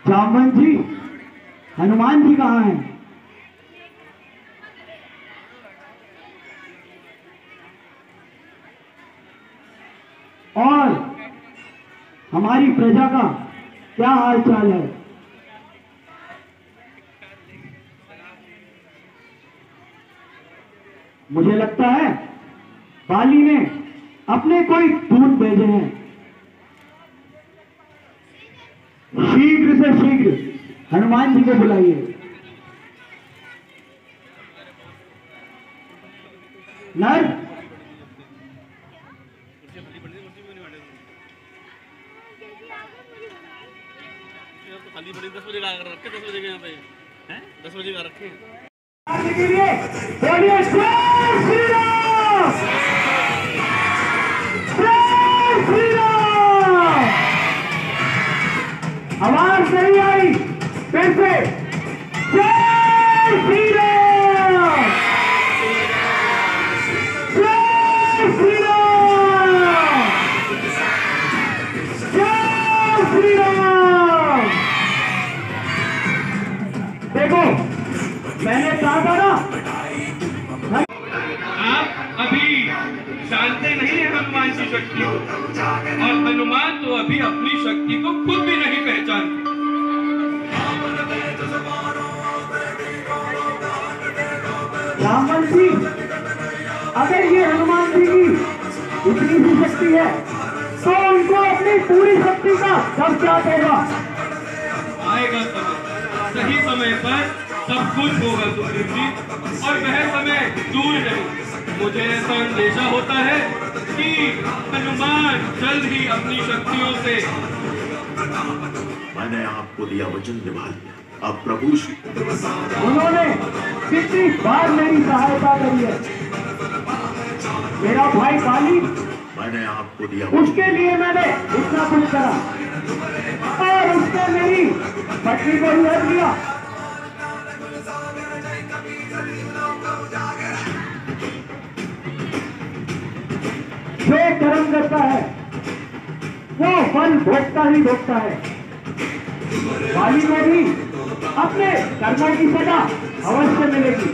जामवंत जी, हनुमान जी कहाँ हैं? और हमारी प्रजा का क्या हाल चाल है? मुझे लगता है बाली ने अपने कोई दूत भेजे हैं। शीघ्र से शीघ्र हनुमान जी को बुलाइए। नर, खाली बड़ी 10 बजे का रखे, 10 बजे के यहाँ पे हैं, 10 बजे का रखे बोलिए जय श्री राम, जय श्री राम। आवाज नहीं आई, फिर से जय श्री राम, जय श्री राम, जय श्री राम। देखो, मैंने कहा था ना, आप अभी जानते नहीं है हनुमान की शक्ति को, और हनुमान तो अभी अपनी शक्ति को खुद भी नहीं पहचानते। रामवंत जी, अगर ये हनुमान जी की इतनी सी शक्ति है तो उनको अपनी पूरी शक्ति का कब क्या होगा? आएगा समय, सही समय पर सब कुछ होगा सुग्रीव जी, और वह समय दूर नहीं। मुझे ऐसा अंदेशा होता है कि हनुमान जल्द ही अपनी शक्तियों से। मैंने आपको दिया वचन निभा लिया। अब प्रभु श्री उन्होंने कितनी बार मेरी सहायता करी है। मेरा भाई बाली, मैंने आपको दिया उसके लिए मैंने इतना कुछ करा, और उसने मेरी पत्नी को ही हर लिया। जो कर्म करता है वो फल भोगता ही भोगता है। बाली को भी अपने कर्मों की सजा अवश्य मिलेगी।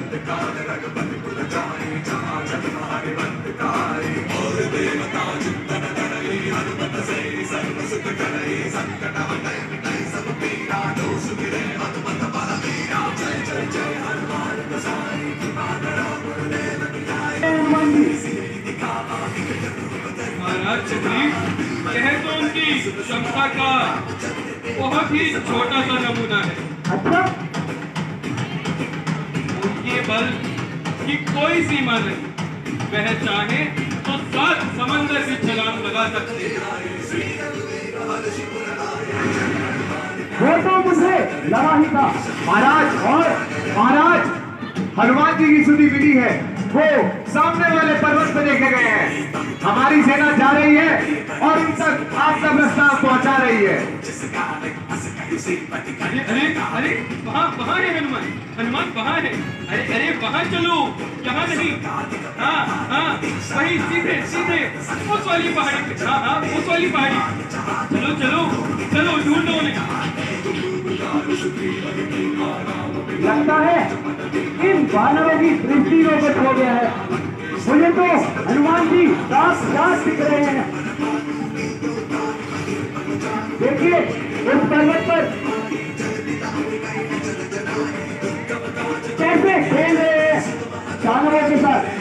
महाराज सुग्रीव, यह तो उनकी क्षमता का बहुत ही छोटा सा नमूना है। अच्छा, उनके बल की कोई सीमा नहीं। वह चाहे तो 7 समंदर की छलांग लगा सकते हैं। वो तो मुझे लगा ही था महाराज। और महाराज, हनुमान जी की सुधी विधि है, वो सामने वाले पर्वत पे देखे गए हैं। हमारी सेना जा रही है और उन तक आपका प्रस्ताव पहुंचा रही है। अरे अरे अरे, वहाँ है हनुमान, हनुमान वहाँ है। अरे अरे, वहाँ चलो, यहाँ नहीं। हाँ हाँ, वही सीधे सीधे उस वाली पहाड़ी पे। हाँ हाँ, उस वाली पहाड़ी। चलो चलो चलो, ढूंढो उन्हें। लगता है इन वानरों की दृष्टि रोगट हो गया है। मुझे तो हनुमान जी साफ साफ दिख रहे हैं। देखिए उस पर्वत पर कैसे खेल रहे हैं जानवरों के साथ।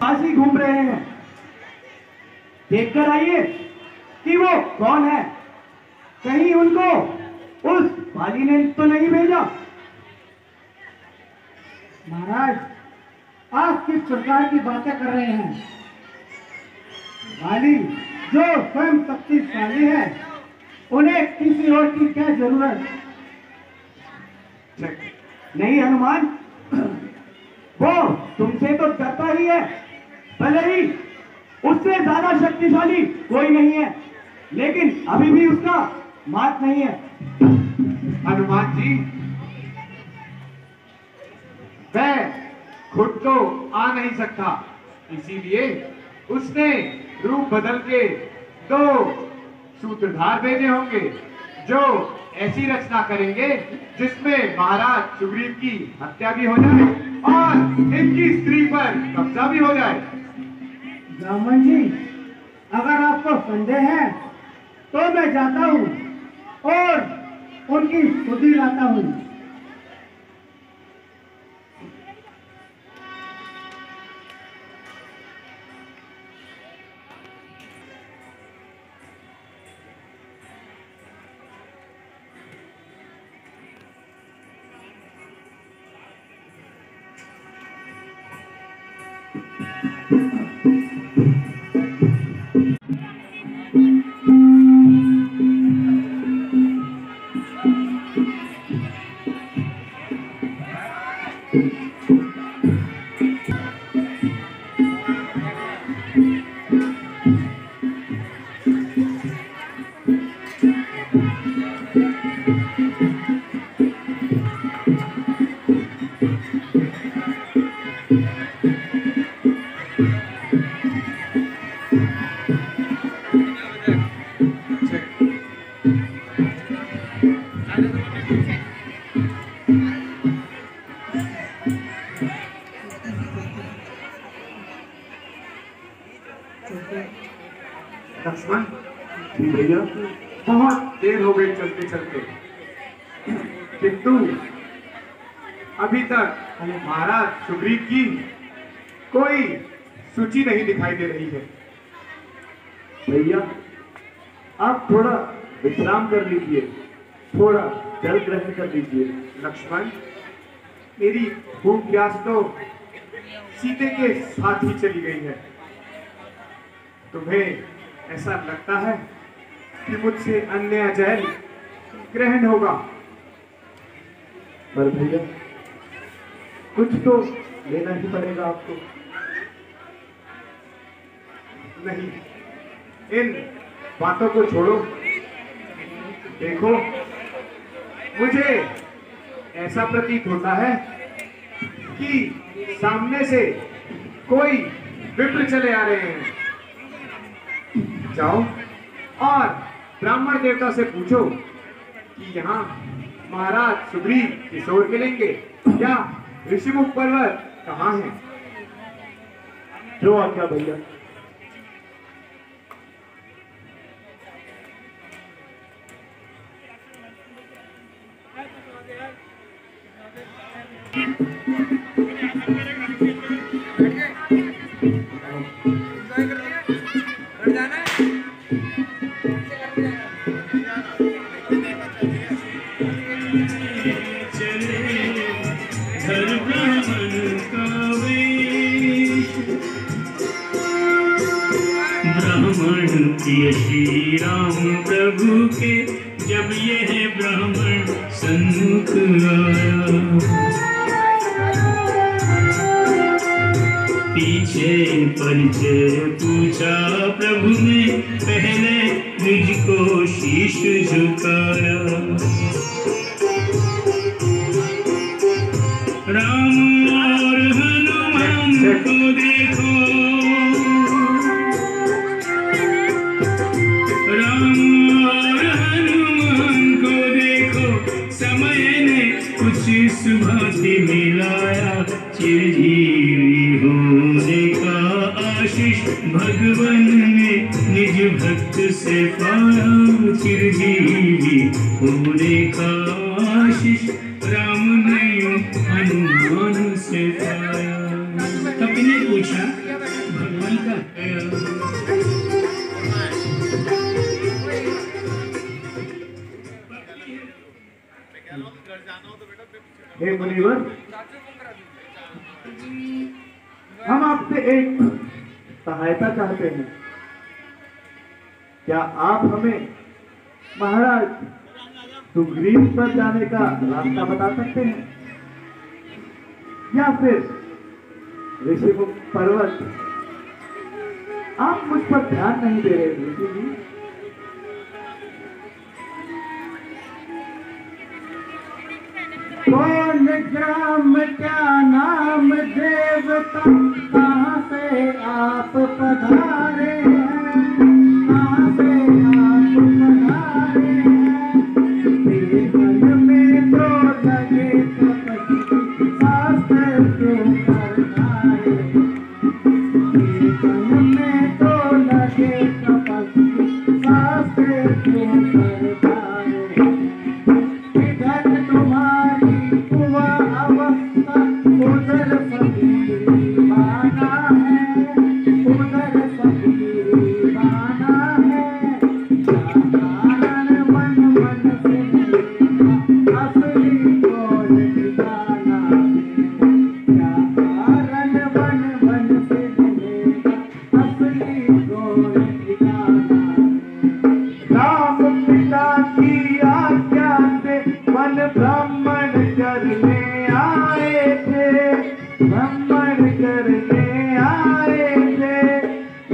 पास ही घूम रहे हैं, देखकर आइए कि वो कौन है। कहीं उनको उस वाली ने तो नहीं भेजा। महाराज, आप किस प्रकार की बातें कर रहे हैं? वाली जो स्वयं शक्तिशाली है, उन्हें किसी और की क्या जरूरत? नहीं हनुमान, वो तुमसे तो डरता ही है, भले ही उससे ज्यादा शक्तिशाली कोई नहीं है, लेकिन अभी भी उसका मात नहीं है। हनुमान जी, वह खुद तो आ नहीं सकता, इसीलिए उसने रूप बदल के 2 सूत्रधार भेजे होंगे जो ऐसी रचना करेंगे जिसमें महाराज सुग्रीव की हत्या भी हो जाए और इनकी स्त्री पर कब्जा भी हो जाए। ब्राह्मण जी, अगर आपको संदेह है तो मैं जाता हूँ और उनकी स्तुति लाता हूँ। लक्ष्मण भैया, बहुत देर हो गई चलते चलते, किंतु अभी तक महाराज सुग्रीव की कोई सूची नहीं दिखाई दे रही है। भैया, आप थोड़ा विश्राम कर लीजिए, थोड़ा जल ग्रहण कर लीजिए। लक्ष्मण, मेरी भूख प्यास तो सीते के साथ ही चली गई है। तुम्हें ऐसा लगता है कि मुझसे अन्य जल ग्रहण होगा? पर भैया, कुछ तो लेना ही पड़ेगा आपको। नहीं, इन बातों को छोड़ो। देखो, मुझे ऐसा प्रतीत होता है कि सामने से कोई विप्र चले आ रहे हैं। जाओ और ब्राह्मण देवता से पूछो कि यहाँ महाराज सुग्रीव किशोर मिलेंगे या ऋषिमुख पर्वत कहाँ है। जो आज्ञा भैया। ब्राह्मण प्रिय श्री राम प्रभु के, जब ये है ब्राह्मण पीछे परिचय पूछा प्रभु ने, पहले मुझको शीश झुकाया। राम और हनुमान को देखो, राम और हनुमान को देखो, समय ने कुछ सुभाति मिलाया। चिरजीवी होने का आशीष भगवान ने निज भक्त से पाया। चिरजीवी होने का आशीष राम ने हनुमान से पाया। कपि ने पूछा भगवान का हे मुनिवर, हम आपसे एक सहायता चाहते हैं। क्या आप हमें महाराज सुग्रीव पर जाने का रास्ता बता सकते हैं, या फिर ऋषिमुख पर्वत? आप मुझ पर ध्यान नहीं दे रहे ऋषि जी। कौन ग्राम क्या नाम देवता, कहाँ से आप पधारे हैं, कहाँ से आप पधारे हैं। जीवन में तो लगे तपस्वी, शास्त्र क्यों करनाए। जीवन में तो लगे तपस्वी, शास्त्र क्यों करनाए। इधर तुम्हारी हुआ अवस्था, उधर फकीरी बाना है, उधर फकीरी बाना है। क्या कारण मन मन से मिलेगा, असली कौन ठिकाना है। क्या कारण मन मन से मिलेगा, असली कौन ठिकाना है। राम पिता की आज्ञा से वन भ्रमण करने आए थे, भ्रमण करने आए थे।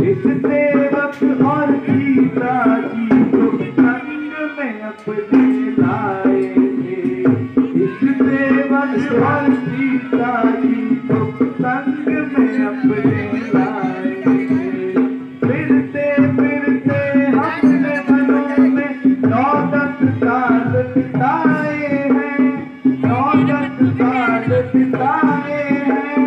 इस सेवक और सीता जी को संग में अपने लाए थे। इस सेवक और सीता जी को संग में अपने लाए थे। फिरते फिरते हमने वनों में 9-10 साल बिताए हैं, 9-10 साल बिताए हैं।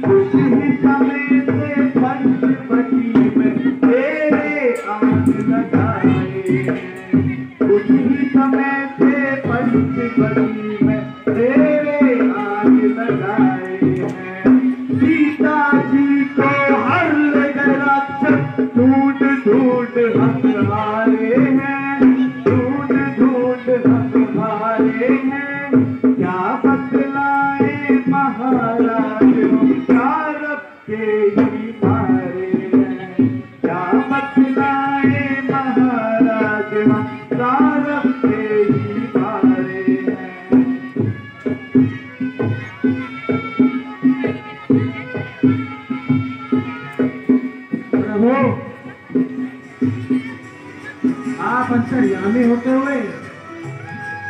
कुछ ही समय से पंचवटी में तेरे आग लगाए हैं। कुछ ही समय से पंचवटी में तेरे आग लगाए हैं। सीता जी को हर ले राक्षस ढूंढ ढूंढ हम हारे हैं, ढूंढ ढूंढ हम हारे हैं। क्या बतलाए महाराज, कारब के ही मारे हैं। क्या बतलाए महाराज, कारब के ही मारे हैं। प्रभु, आप अंतर्यामी होते हुए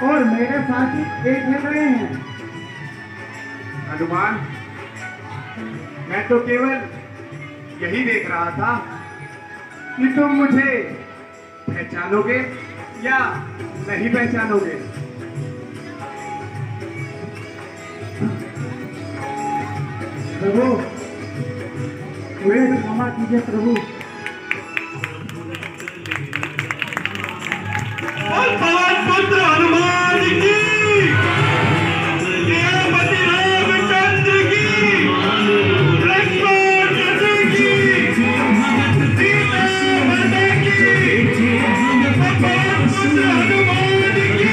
और मेरे साथी एक हो गए हैं। हनुमान, मैं तो केवल यही देख रहा था कि तुम मुझे पहचानोगे या नहीं पहचानोगे। प्रभु, मुझे क्षमा कीजिए प्रभु। पवन पुत्र हनुमान की, देवपति रामचंद्र की, लक्ष्मण जी की, सीता माता की, पवन पुत्र हनुमान की।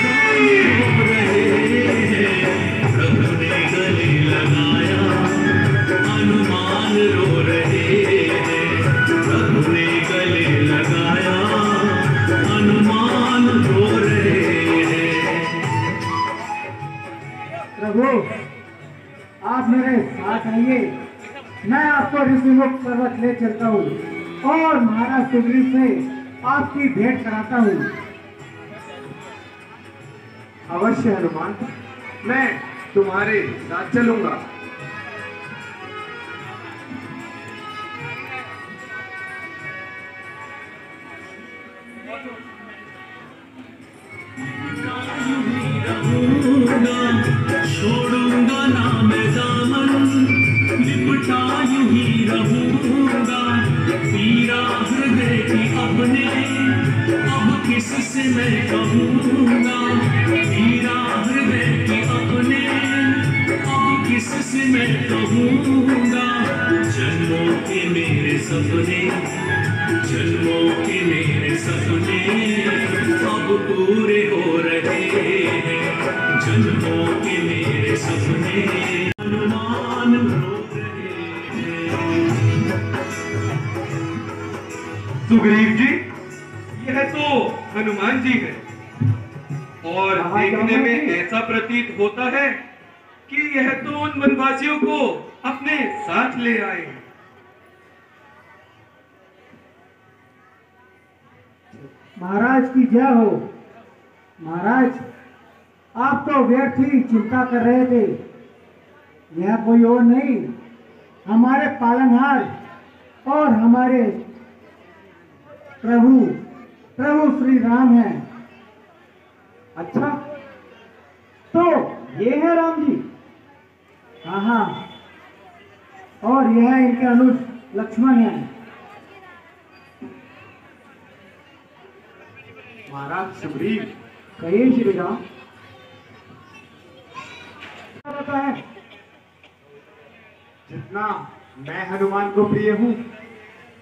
प्रभु ने गले लगाया, हनुमान रो रहे हैं। प्रभु, आप मेरे साथ आइए, मैं आपको ऋषिमुख पर्वत ले चलता हूँ और महाराज सुग्रीव से आपकी भेंट कराता हूँ। अवश्य हनुमान, मैं तुम्हारे साथ चलूंगा। छोड़ूंगा ना मैं दामन, लिपटा यूं ही रहूंगा, पीरा हृदय की अपने अब किससे मैं कहूंगा, पीरा हृदय की अपने अब किससे मैं कहूंगा। जन्मों के मेरे सपने, जन्मों के मेरे सपने अब पूरे हो रहे हैं, जन्मों के मेरे सपने हनुमान रो रहे हैं। सुग्रीव जी, यह तो हनुमान जी है और देखने में ऐसा प्रतीत होता है कि यह तो उन वनवासियों को अपने साथ ले आए हैं। महाराज की जय हो। महाराज, आप तो व्यर्थ ही चिंता कर रहे थे। यह कोई और नहीं, हमारे पालनहार और हमारे प्रभु श्री राम हैं। अच्छा, तो ये है राम जी? हाँ हाँ, और यह इनके अनुज लक्ष्मण हैं। महाराज सुग्रीव, कहिए श्री राम। रहता है जितना मैं हनुमान को प्रिय हूँ,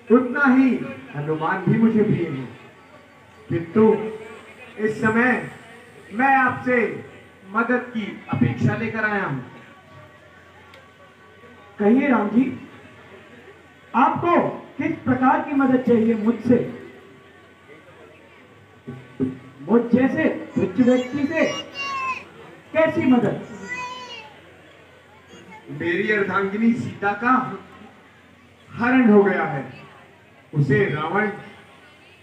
उतना ही हनुमान भी मुझे प्रिय है। किंतु इस समय मैं आपसे मदद की अपेक्षा लेकर आया हूँ। कहिए राम जी, आपको किस प्रकार की मदद चाहिए मुझसे? मुझ जैसे तुच्छ व्यक्ति से कैसी मदद? मेरी अर्धांगिनी सीता का हरण हो गया है। उसे रावण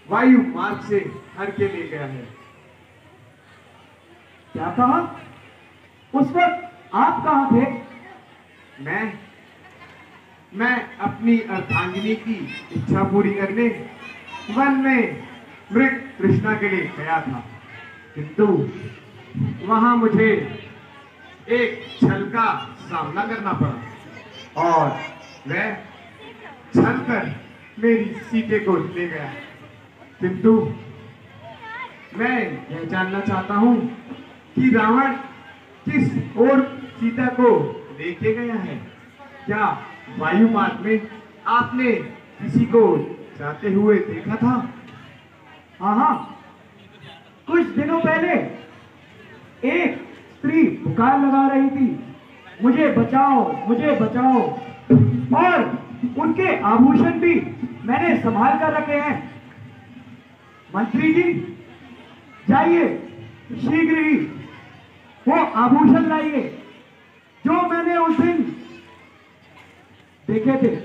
वायु मार्ग से हर के ले गया है। क्या कहा? उस वक्त आप कहाँ थे? मैं अपनी अर्धांगिनी की इच्छा पूरी करने वन में मृग तृष्णा के लिए गया था, किंतु वहां मुझे एक छल का सामना करना पड़ा और वह छल कर मेरी सीते को ले गया। किंतु मैं यह जानना चाहता हूं कि रावण किस ओर सीता को लेके गया है। क्या वायु मार्ग में आपने किसी को जाते हुए देखा था? हाँ हाँ, कुछ दिनों पहले एक स्त्री पुकार लगा रही थी, मुझे बचाओ, मुझे बचाओ, और उनके आभूषण भी मैंने संभाल कर रखे हैं। मंत्री जी, जाइए शीघ्र ही वो आभूषण लाइए जो मैंने उस दिन देखे थे।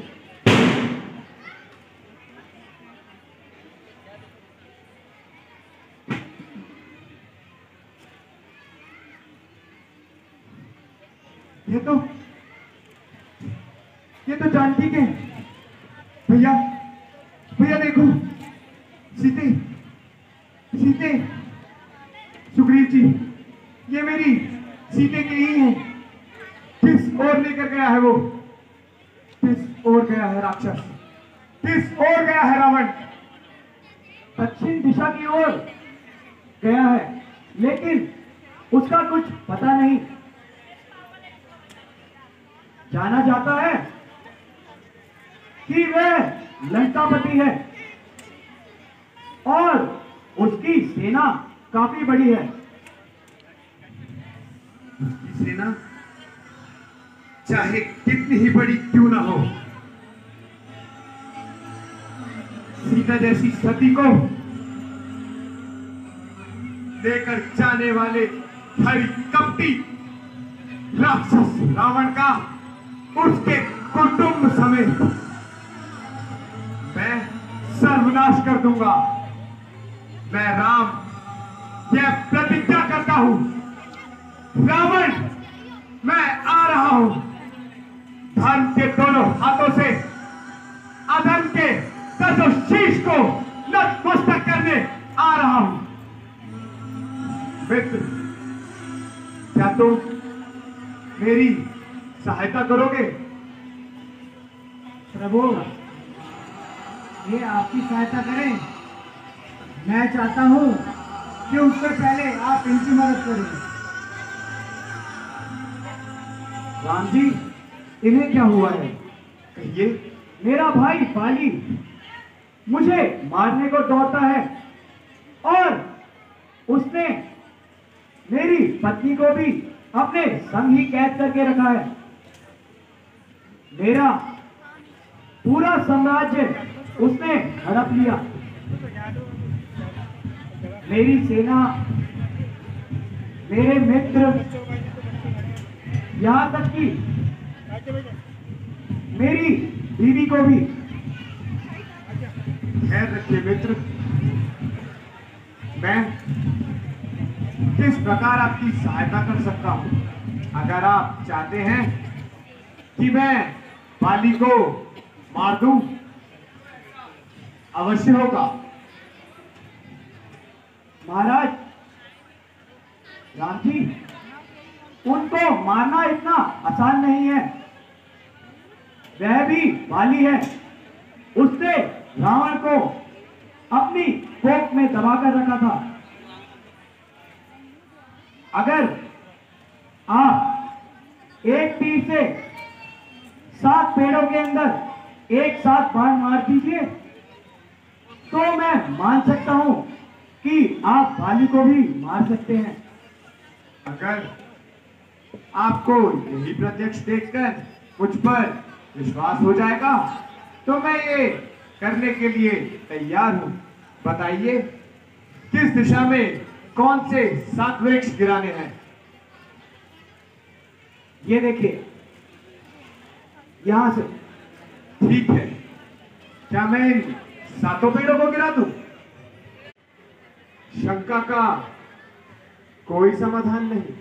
ये तो जानकी के भैया, भैया देखो, सीते सीते सुग्रीव जी, ये मेरी सीते के ही हैं। किस ओर लेकर गया है वो? किस ओर गया है राक्षस? किस ओर गया है रावण? दक्षिण दिशा की ओर गया है, लेकिन उसका कुछ पता नहीं। जाना जाता है कि वह लंकापति है और उसकी सेना काफी बड़ी है। उसकी सेना चाहे कितनी ही बड़ी क्यों ना हो, सीता जैसी सती को लेकर जाने वाले हरि कपटी राक्षस रावण का उसके कुटुंब समेत मैं सर्वनाश कर दूंगा। मैं राम यह प्रतिज्ञा करता हूं। रावण, मैं आ रहा हूं। धर्म के दोनों हाथों से अधर्म के दसों शीश को नतमस्तक करने आ रहा हूं। मित्र, क्या तुम मेरी सहायता करोगे? प्रभु, ये आपकी सहायता करें। मैं चाहता हूं कि उससे पहले आप इनकी मदद करें। राम जी, इन्हें क्या हुआ है? कहिए। मेरा भाई बाली मुझे मारने को दौड़ता है और उसने मेरी पत्नी को भी अपने संग ही कैद करके रखा है। मेरा पूरा साम्राज्य उसने हड़प लिया। मेरी सेना, मेरे मित्र, यहां तक कि मेरी बीवी को भी। खैर रखिए मित्र, मैं किस प्रकार आपकी सहायता कर सकता हूं? अगर आप चाहते हैं कि मैं बाली को मार दूं, अवश्य होगा। महाराज, राम जी, उनको मारना इतना आसान नहीं है। वह भी बाली है। उसने रावण को अपनी कोख में दबाकर रखा था। अगर आप एक तीर से 7 पेड़ों के अंदर एक साथ बाण मार दीजिए तो मैं मान सकता हूं कि आप बाली को भी मार सकते हैं। अगर आपको यही प्रत्यक्ष देखकर मुझ पर विश्वास हो जाएगा तो मैं ये करने के लिए तैयार हूं। बताइए, किस दिशा में कौन से 7 वृक्ष गिराने हैं? ये देखिए, यहां से। ठीक है, क्या मैं इन 7 पेड़ों को गिरा दूं? शंका का कोई समाधान नहीं,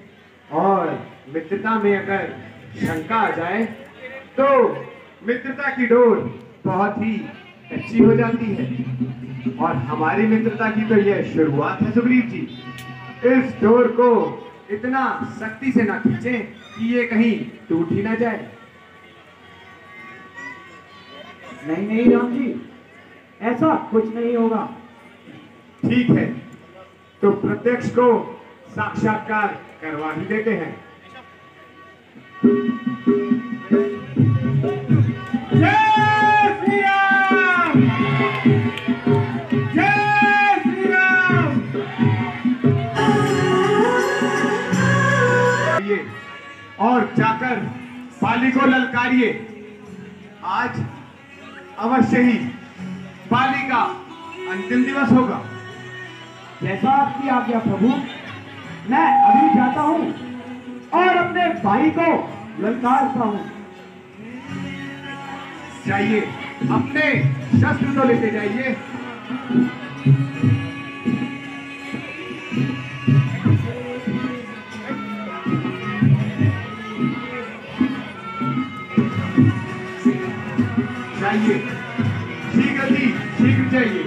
और मित्रता में अगर शंका आ जाए तो मित्रता की डोर बहुत ही अच्छी हो जाती है। और हमारी मित्रता की तो यह शुरुआत है सुग्रीव जी। इस डोर को इतना सख्ती से ना खींचें कि ये कहीं टूट ही ना जाए। नहीं नहीं राम जी, ऐसा कुछ नहीं होगा। ठीक है, तो प्रत्यक्ष को साक्षात्कार करवा ही देते हैं। जय श्री राम! जय श्री राम! और जाकर बाली को ललकारिए। आज अवश्य ही बाली का अंतिम दिवस होगा। जैसा आपकी आज्ञा प्रभु। मैं अभी जाता हूं और अपने भाई को ललकारता हूं। जाइए, अपने शस्त्र तो लेते जाइए। जाइए, शीघ्र जाइए।